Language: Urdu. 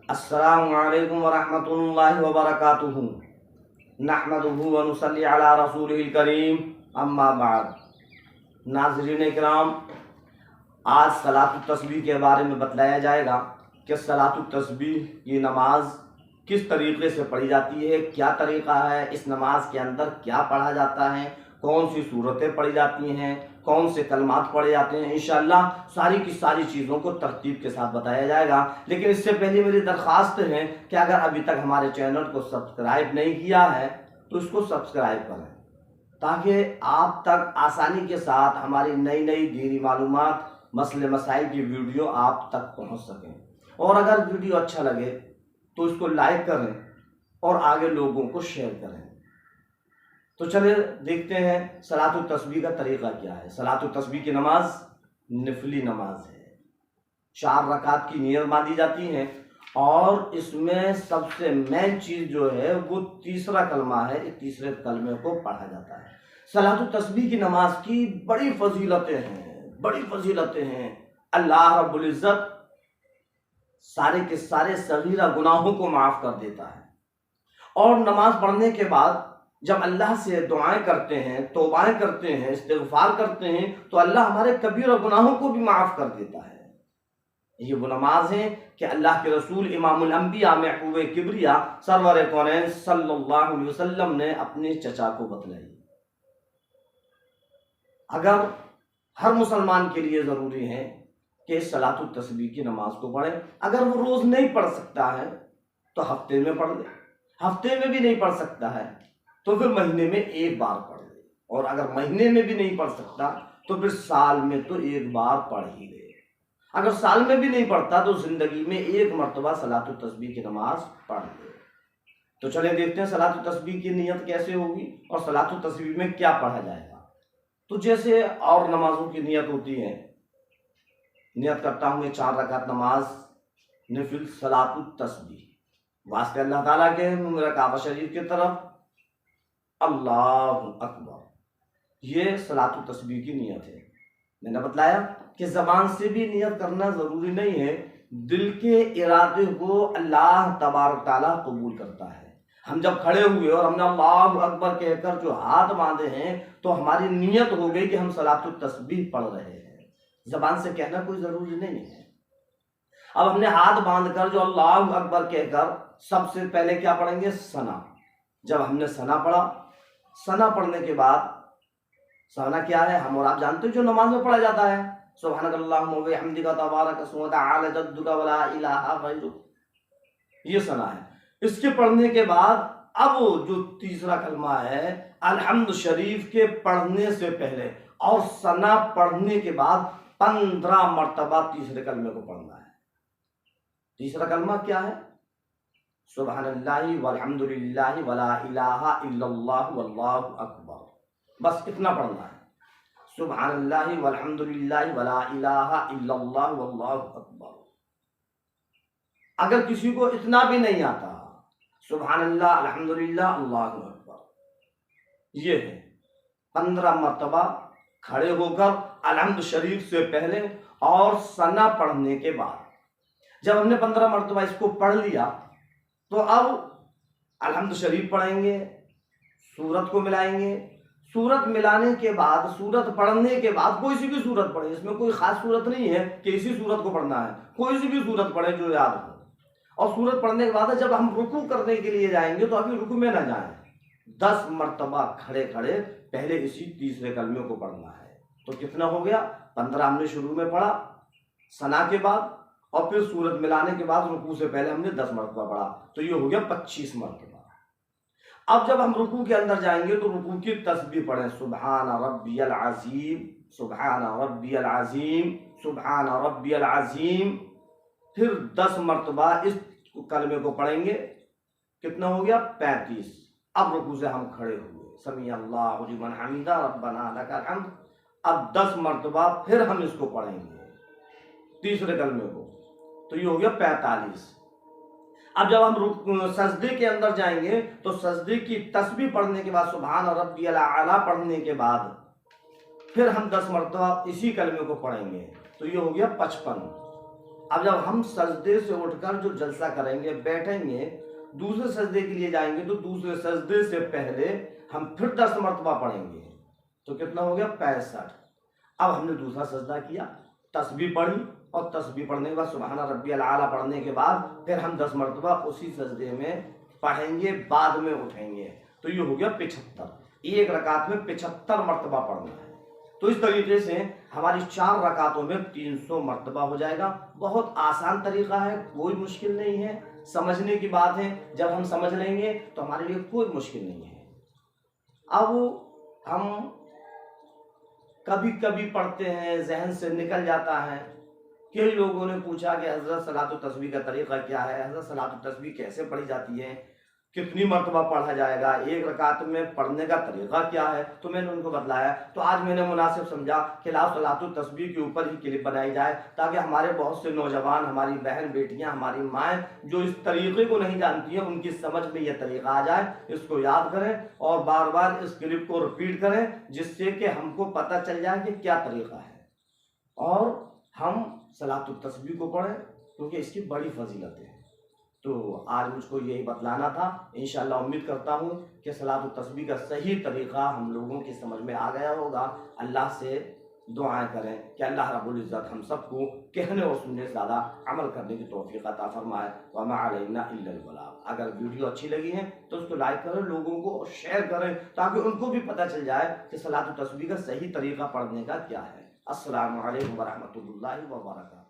السلام علیکم ورحمۃ اللہ وبرکاتہ نحمدہ ونصلی علی رسولہ الکریم اما بعد۔ ناظرین کرام، آج صلاۃ التسبیح کے بارے میں بتلایا جائے گا کہ صلاۃ التسبیح کی نماز کس طریقے سے پڑھی جاتی ہے، کیا طریقہ ہے، اس نماز کے اندر کیا پڑھا جاتا ہے، کون سی صورتیں پڑھی جاتی ہیں، کون سے کلمات پڑھے جاتے ہیں۔ انشاءاللہ ساری کی ساری چیزوں کو ترتیب کے ساتھ بتایا جائے گا، لیکن اس سے پہلے میری درخواست ہے کہ اگر ابھی تک ہمارے چینل کو سبسکرائب نہیں کیا ہے تو اس کو سبسکرائب کریں، تاکہ آپ تک آسانی کے ساتھ ہماری نئی نئی دینی معلومات، مسئلے مسائل کی ویڈیو آپ تک پہنچ سکیں۔ اور اگر ویڈیو اچھا لگے تو اس کو لائک کریں اور آگے لوگوں کو شیئر کریں۔ تو چلے دیکھتے ہیں صلاۃ التسبیح کا طریقہ کیا ہے۔ صلاۃ التسبیح کی نماز نفلی نماز ہے، 4 رکعت کی نیت باندھی جاتی ہے، اور اس میں سب سے مین چیز جو ہے وہ تیسرا کلمہ ہے، اس تیسرے کلمے کو پڑھا جاتا ہے۔ صلاۃ التسبیح کی نماز کی بڑی فضیلتیں ہیں۔ اللہ رب العزت سارے کے سارے صغیرہ گناہوں کو معاف کر دیتا ہے، اور نماز پڑھنے کے بعد جب اللہ سے دعائیں کرتے ہیں، توبائیں کرتے ہیں، استغفار کرتے ہیں، تو اللہ ہمارے کبیرہ گناہوں کو بھی معاف کر دیتا ہے۔ یہ وہ نماز ہے کہ اللہ کے رسول امام الانبیاء محبوب کبریا سرور کونین صلی اللہ علیہ وسلم نے اپنے چچا کو بتلائی۔ اگر ہر مسلمان کے لیے ضروری ہے کہ صلاۃ التسبیح کی نماز کو پڑھے، اگر وہ روز نہیں پڑھ سکتا ہے تو ہفتے میں پڑھ لے، ہفتے میں بھی نہیں پڑھ سکتا ہے تو پھر مہینے میں 1 بار پڑھ لے، اور اگر مہینے میں بھی نہیں پڑھ سکتا تو پھر سال میں تو 1 بار پڑھ ہی لے۔ اگر سال میں بھی نہیں پڑھتا تو زندگی میں 1 مرتبہ صلاۃ التسبیح کی نماز پڑھ لے۔ تو چلیں دیکھتے ہیں صلاۃ التسبیح کی نیت کیسے ہوگی اور صلاۃ التسبیح میں کیا پڑھا جائے گا۔ تو جیسے اور نمازوں کی نیت ہوتی ہے، نیت کرتا ہوں کہ 4 رکعت نماز نفل صلاۃ التسبیح، واسطے اللہ تعالیٰ کے میرا کعبہ شریف کی طرف، اللہ اکبر، یہ صلاۃ التسبیح کی نیت ہے۔ میں نے بتلایا کہ زبان سے بھی نیت کرنا ضروری نہیں ہے، دل کے ارادے کو اللہ تبارک تعالیٰ قبول کرتا ہے۔ ہم جب کھڑے ہوئے اور ہم نے اللہ اکبر کہہ کر جو ہاتھ باندھے ہیں تو ہماری نیت ہو گئی کہ ہم صلاۃ التسبیح پڑھ رہے ہیں، زبان سے کہنا کوئی ضروری نہیں ہے۔ اب ہم نے ہاتھ باندھ کر جو اللہ اکبر کہہ کر سب سے پہلے کیا پڑھیں گے؟ ثنا۔ جب ہم نے ثنا پڑھا، ثنا پڑھنے کے بعد، ثنا کیا ہے ہم اور آپ جانتے ہیں، جو نماز میں پڑھا جاتا ہے، سبحانک اللہم و بحمدک تبارک اسمک وتعالی جدک ولا الہ غیرک، یہ ثنا ہے۔ اس کے پڑھنے کے بعد اب جو تیسرا کلمہ ہے الحمد شریف کے پڑھنے سے پہلے اور ثنا پڑھنے کے بعد 15 مرتبہ تیسرے کلمے کو پڑھنا ہے۔ تیسرا کلمہ کیا ہے؟ سبحان اللہ والحمد للہ ولا الہ الا اللہ واللہ اکبر، بس اتنا پڑھنا ہے۔ سبحان اللہ والحمد للہ ولا الہ الا اللہ واللہ اکبر۔ اگر کسی کو اتنا بھی نہیں آتا، سبحان اللہ الحمد للہ اللہ اکبر، یہ ہے 15 مرتبہ کھڑے ہو کر الحمد شریف سے پہلے اور ثنا پڑھنے کے بعد۔ جب ہم نے 15 مرتبہ اس کو پڑھ لیا تو اب الحمد شریف پڑھیں گے، سورت کو ملائیں گے، سورت ملانے کے بعد، سورت پڑھنے کے بعد کوئی سی بھی سورت پڑھیں، اس میں کوئی خاص سورت نہیں ہے کہ اسی سورت کو پڑھنا ہے، کوئی سی بھی سورت پڑھیں جو یاد ہو۔ اور سورت پڑھنے کے بعد جب ہم رکوع کرنے کے لیے جائیں گے تو ابھی رکوع میں نہ جائیں، 10 مرتبہ کھڑے کھڑے پہلے اسی تیسرے کلمے کو پڑھنا ہے۔ تو کتنا ہو گیا؟ 15 ہم نے شروع میں پڑھا ثنا کے بعد، اور پھر سورت ملانے کے بعد رکوع سے پہلے ہم نے 10 مرتبہ پڑھا، تو یہ ہو گیا 25 مرتبہ۔ اب جب ہم رکوع کے اندر جائیں گے تو رکوع کی تسبیح پڑھیں، سبحان ربی العظیم، سبحان ربی العظیم، سبحان ربی العظیم، پھر 10 مرتبہ اس کلمے کو پڑھیں گے، کتنا ہو گیا؟ 35۔ اب رکوع سے ہم کھڑے ہوئے، سمیع اللہ لمن حمدہ ربنا لک الحمد، اب 10 مرتبہ پھر ہم اس کو پڑھیں گے تیسرے کلمے کو، تو یہ ہو گیا 45۔ اب جب ہم سجدے کے اندر جائیں گے تو سجدے کی تسبیح پڑھنے کے بعد، سبحان ربی الاعلیٰ پڑھنے کے بعد پھر ہم 10 مرتبہ اسی کلمے کو پڑھیں گے، تو یہ ہو گیا 55۔ اب جب ہم سجدے سے اٹھ کر جو جلسہ کریں گے، بیٹھیں گے، دوسرے سجدے کے لیے جائیں گے تو دوسرے سجدے سے پہلے ہم پھر 10 مرتبہ پڑھیں گے، تو کتنا ہو گیا؟ 65۔ اب ہم نے دوسرا سجدہ کیا، تسبیح پڑھی، اور تسبیح پڑھنے کے بعد سبحان ربی العالی پڑھنے کے بعد پھر ہم 10 مرتبہ اسی سجدے میں پڑھیں گے، بعد میں اٹھیں گے، تو یہ ہو گیا 75۔ ایک رکعت میں 75 مرتبہ پڑھنا ہے۔ تو اس طریقے سے ہماری 4 رکعتوں میں 300 مرتبہ ہو جائے گا۔ بہت آسان طریقہ ہے، کوئی مشکل نہیں ہے، سمجھنے کی بات ہے۔ جب ہم سمجھ لیں گے تو ہمارے لیے کوئی مشکل نہیں ہے۔ اب ہم کبھی کبھی پڑھتے ہیں، ذہن سے نکل جاتا ہے۔ کئی لوگوں نے پوچھا کہ حضرت صلاۃ التسبیح کا طریقہ کیا ہے، حضرت صلاۃ التسبیح کیسے پڑھی جاتی ہے، کتنی مرتبہ پڑھا جائے گا، ایک رکعت میں پڑھنے کا طریقہ کیا ہے؟ تو میں نے ان کو بتلایا۔ تو آج میں نے مناسب سمجھا کہ صلاۃ التسبیح کے اوپر ہی کلپ بنائی جائے، تاکہ ہمارے بہت سے نوجوان، ہماری بہن بیٹیاں، ہماری مائیں جو اس طریقے کو نہیں جانتی ہیں، ان کی سمجھ میں یہ طریقہ آ جائے۔ اس کو یاد کریں اور بار بار اس کلپ کو رپیٹ کریں، جس سے کہ ہم کو پتہ چل جائے کہ کیا طریقہ ہے، اور ہم صلاۃ التسبیح کو پڑھیں، کیونکہ اس کی بڑی فضیلت ہے۔ تو آج مجھ کو یہی بتلانا تھا۔ انشاءاللہ امید کرتا ہوں کہ صلاۃ التسبیح کا صحیح طریقہ ہم لوگوں کی سمجھ میں آ گیا ہوگا۔ اللہ سے دعائیں کریں کہ اللہ رب العزت ہم سب کو کہنے اور سننے سے زیادہ عمل کرنے کی توفیق عطا فرمائے۔ وما علینا الا البلاغ۔ اگر ویڈیو اچھی لگی ہے تو اس کو لائک کریں، لوگوں کو شیئر کریں، تاکہ ان کو بھی پتہ چل جائے کہ صلاۃ التسبیح کا صحیح طریقہ پڑھنے کا کیا ہے۔ السلام علیکم ورحمۃ اللہ وبرکاتہ۔